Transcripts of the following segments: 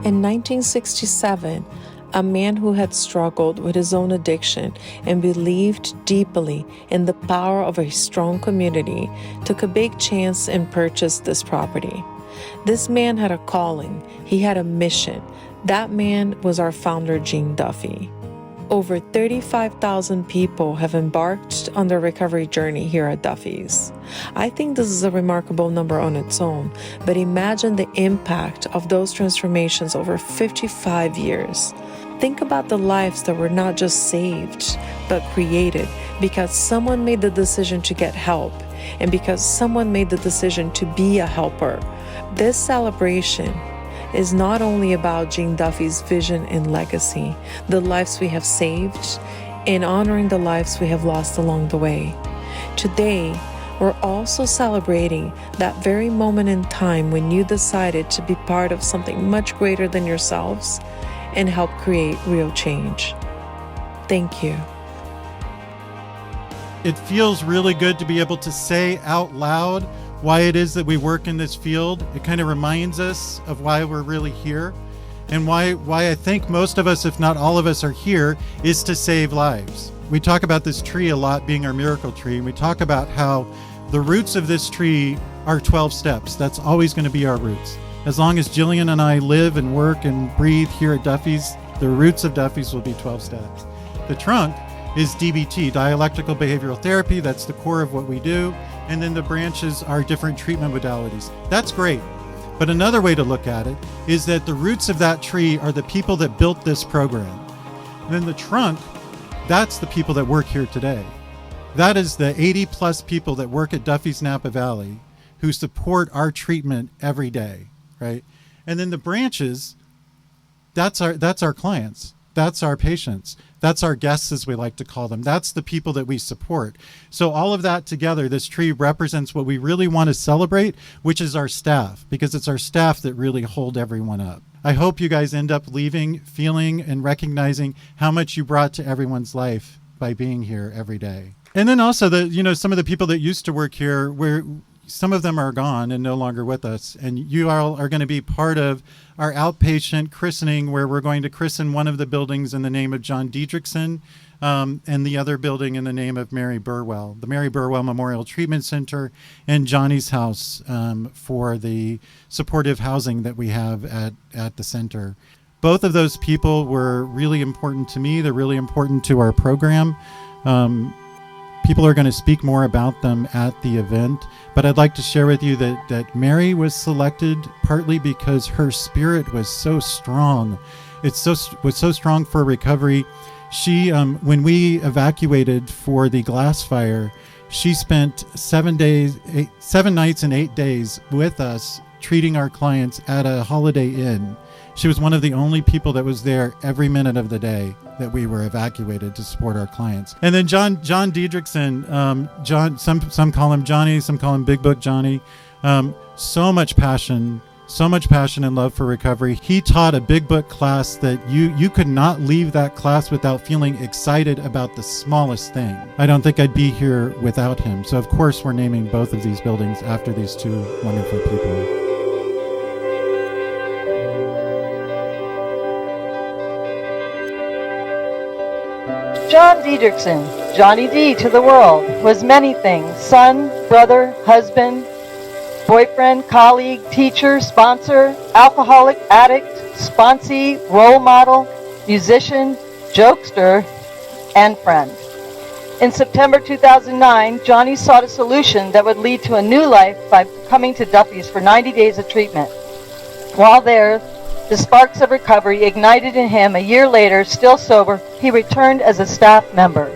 In 1967, a man who had struggled with his own addiction and believed deeply in the power of a strong community took a big chance and purchased this property. This man had a calling. He had a mission. That man was our founder, Gene Duffy. Over 35,000 people have embarked on their recovery journey here at Duffy's. I think this is a remarkable number on its own, but imagine the impact of those transformations over 55 years. Think about the lives that were not just saved, but created because someone made the decision to get help and because someone made the decision to be a helper. This celebration is not only about Gene Duffy's vision and legacy, the lives we have saved, and honoring the lives we have lost along the way. Today, we're also celebrating that very moment in time when you decided to be part of something much greater than yourselves and help create real change. Thank you. It feels really good to be able to say out loud why it is that we work in this field. It kind of reminds us of why we're really here, and why I think most of us, if not all of us, are here is to save lives. We talk about this tree a lot being our miracle tree, and we talk about how the roots of this tree are 12 steps. That's always going to be our roots. As long as Jillian and I live and work and breathe here at Duffy's, the roots of Duffy's will be 12 steps. The trunk is DBT, dialectical behavioral therapy. That's the core of what we do. And then the branches are different treatment modalities. That's great. But another way to look at it is that the roots of that tree are the people that built this program. And then the trunk, that's the people that work here today. That is the 80 plus people that work at Duffy's Napa Valley who support our treatment every day, right? And then the branches, that's our clients. That's our patients. That's our guests, as we like to call them. That's the people that we support. So all of that together, this tree represents what we really want to celebrate, which is our staff, because it's our staff that really hold everyone up. I hope you guys end up leaving, feeling and recognizing how much you brought to everyone's life by being here every day. And then also some of the people that used to work here, some of them are gone and no longer with us. And you all are going to be part of our outpatient christening, where we're going to christen one of the buildings in the name of John Diedrichson, and the other building in the name of Mary Burwell, the Mary Burwell Memorial Treatment Center, and Johnny's house for the supportive housing that we have at the center. Both of those people were really important to me. They're really important to our program. People are going to speak more about them at the event, but I'd like to share with you that Mary was selected partly because her spirit was so strong. Was so strong for recovery. She, when we evacuated for the glass fire, she spent 7 nights and 8 days with us, treating our clients at a Holiday Inn. She was one of the only people that was there every minute of the day that we were evacuated to support our clients. And then John Diedrichson, some call him Johnny, some call him Big Book Johnny. So much passion and love for recovery. He taught a Big Book class that you could not leave that class without feeling excited about the smallest thing. I don't think I'd be here without him. So of course we're naming both of these buildings after these two wonderful people. John Diedrichson, Johnny D to the world, was many things: son, brother, husband, boyfriend, colleague, teacher, sponsor, alcoholic, addict, sponsee, role model, musician, jokester, and friend. In September 2009, Johnny sought a solution that would lead to a new life by coming to Duffy's for 90 days of treatment. While there, the sparks of recovery ignited in him. A year later, still sober, he returned as a staff member.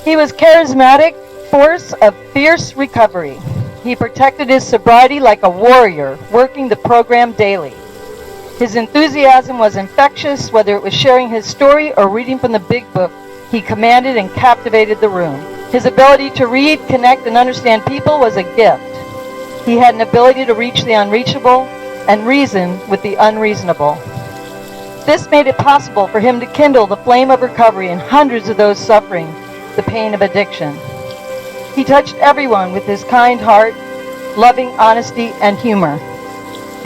He was charismatic force of fierce recovery. He protected his sobriety like a warrior, working the program daily. His enthusiasm was infectious, whether it was sharing his story or reading from the Big Book. He commanded and captivated the room. His ability to read, connect, and understand people was a gift. He had an ability to reach the unreachable and reason with the unreasonable. This made it possible for him to kindle the flame of recovery in hundreds of those suffering the pain of addiction. He touched everyone with his kind heart, loving honesty, and humor.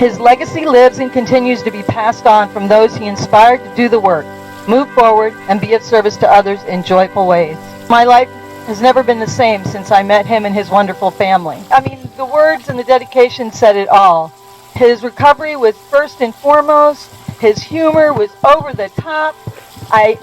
His legacy lives and continues to be passed on from those he inspired to do the work, move forward, and be of service to others in joyful ways. My life has never been the same since I met him and his wonderful family. I mean, the words and the dedication said it all. His recovery was first and foremost. His humor was over the top.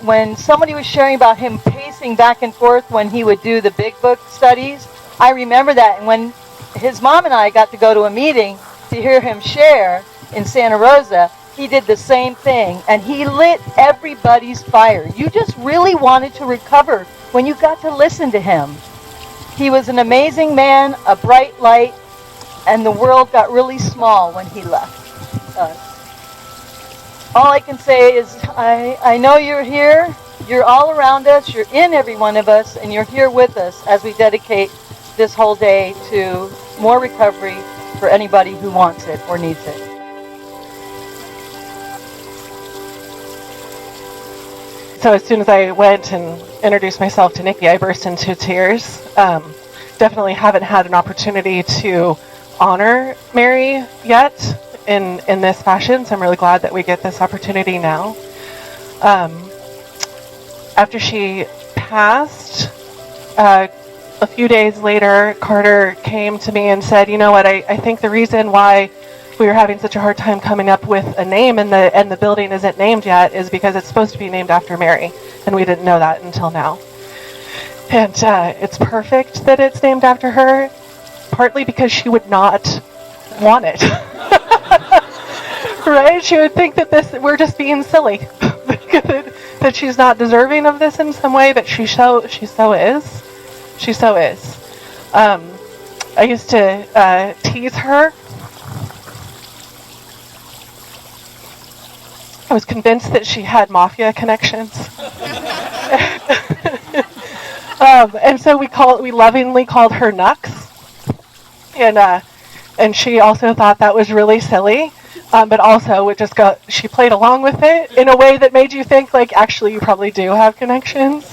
When somebody was sharing about him pacing back and forth when he would do the big book studies, I remember that. And when his mom and I got to go to a meeting to hear him share in Santa Rosa, he did the same thing, and he lit everybody's fire. You just really wanted to recover when you got to listen to him. He was an amazing man, a bright light, and the world got really small when he left us. All I can say is I know you're here, you're all around us, you're in every one of us, and you're here with us as we dedicate this whole day to more recovery for anybody who wants it or needs it. So as soon as I went and introduced myself to Nikki, I burst into tears. Definitely haven't had an opportunity to honor Mary yet in this fashion, so I'm really glad that we get this opportunity now. After she passed, a few days later, Carter came to me and said, you know what, I think the reason why we were having such a hard time coming up with a name and the building isn't named yet is because it's supposed to be named after Mary, and we didn't know that until now. And it's perfect that it's named after her, partly because she would not want it. Right? She would think that we're just being silly, that she's not deserving of this in some way, but she so is. She so is. I used to tease her. I was convinced that she had mafia connections. And so we lovingly called her Nux. And she also thought that was really silly. But also she played along with it in a way that made you think, like, actually you probably do have connections.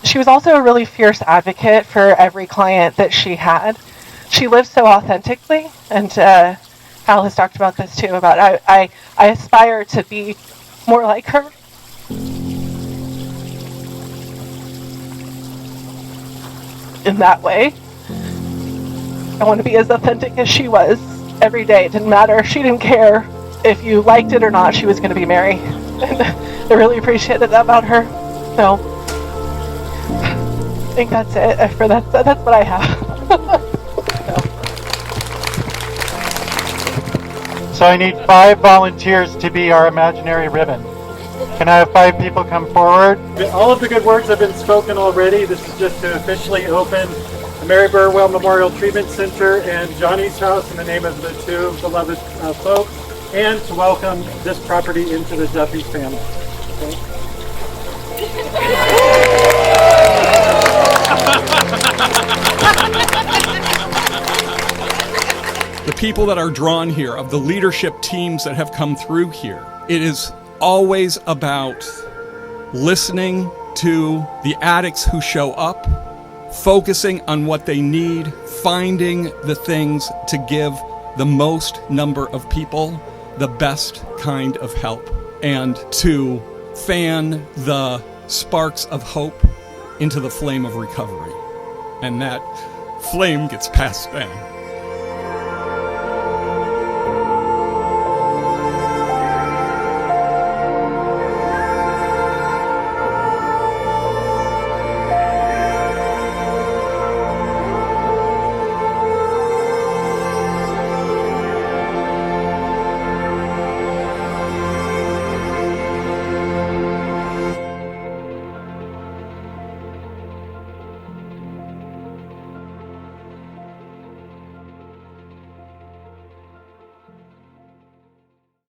She was also a really fierce advocate for every client that she had. She lived so authentically, and Hal has talked about this too, about I aspire to be more like her. In that way, I want to be as authentic as she was every day. It didn't matter. She didn't care if you liked it or not. She was going to be Mary. And I really appreciated that about her. So I think that's it. That's what I have. So I need 5 volunteers to be our imaginary ribbon. Can I have 5 people come forward? All of the good words have been spoken already. This is just to officially open the Mary Burwell Memorial Treatment Center and Johnny's house in the name of the 2 beloved folks, and to welcome this property into the Duffy family. Okay. The people that are drawn here, of the leadership teams that have come through here, it is always about listening to the addicts who show up, focusing on what they need, finding the things to give the most number of people the best kind of help, and to fan the sparks of hope into the flame of recovery. And that flame gets passed down.